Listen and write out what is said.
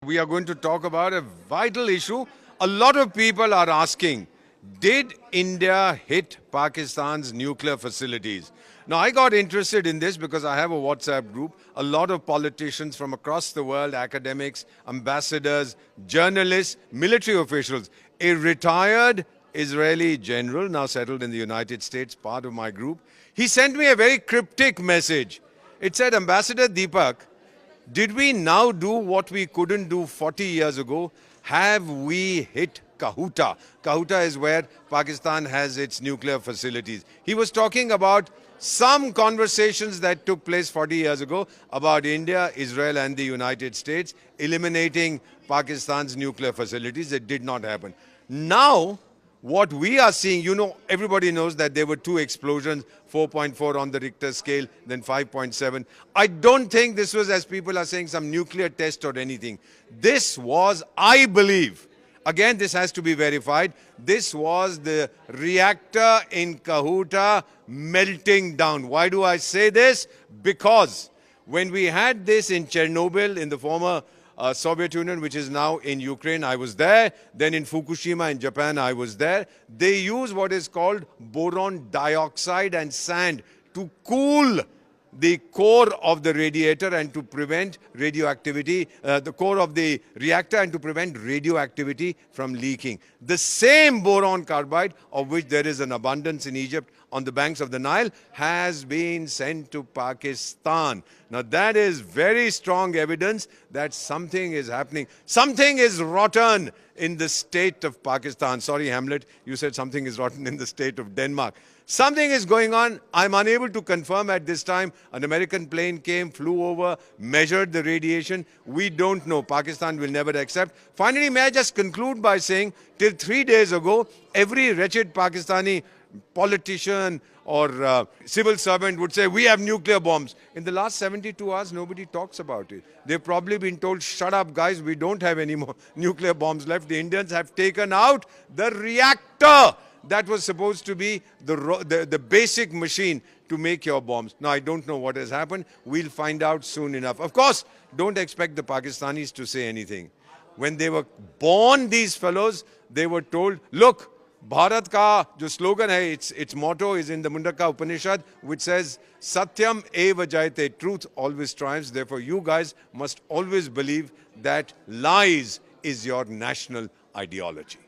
We are going to talk about a vital issue. A lot of people are asking, did India hit Pakistan's nuclear facilities? Now, I got interested in this because I have a WhatsApp group. A lot of politicians from across the world, academics, ambassadors, journalists, military officials. A retired Israeli general, now settled in the United States, part of my group, he sent me a very cryptic message. It said, Ambassador Deepak, did we now do what we couldn't do 40 years ago? Have we hit Kahuta? Kahuta is where Pakistan has its nuclear facilities. He was talking about some conversations that took place 40 years ago about India, Israel and the United States eliminating Pakistan's nuclear facilities. It did not happen. Now, what we are seeing, everybody knows that there were two explosions, 4.4 on the Richter scale, then 5.7. I don't think this was, as people are saying, some nuclear test or anything. This was, I believe, again, this has to be verified, this was the reactor in Kahuta melting down. Why do I say this? Because when we had this in Chernobyl, in the former Soviet Union, which is now in Ukraine, I was there. Then in Fukushima in Japan, I was there. They use what is called boron dioxide and sand to cool the core of the radiator and to prevent radioactivity, the core of the reactor and to prevent radioactivity from leaking. The same boron carbide, of which there is an abundance in Egypt on the banks of the Nile, has been sent to Pakistan. Now that is very strong evidence that something is happening. Something is rotten in the state of Pakistan. Sorry, Hamlet, you said something is rotten in the state of Denmark. Something is going on. I'm unable to confirm at this time. An American plane came, flew over, measured the radiation. We don't know. Pakistan will never accept. Finally, may I just conclude by saying, till 3 days ago, every wretched Pakistani politician or civil servant would say, we have nuclear bombs. In the last 72 hours, nobody talks about it. They've probably been told, shut up, guys, we don't have any more nuclear bombs left. The Indians have taken out the reactor that was supposed to be the basic machine to make your bombs. Now, I don't know what has happened. We'll find out soon enough. Of course, don't expect the Pakistanis to say anything. When they were born, these fellows, they were told, look, Bharat ka jo slogan hai, its motto is in the Mundaka Upanishad, which says, Satyam eva jayate, truth always triumphs. Therefore, you guys must always believe that lies is your national ideology.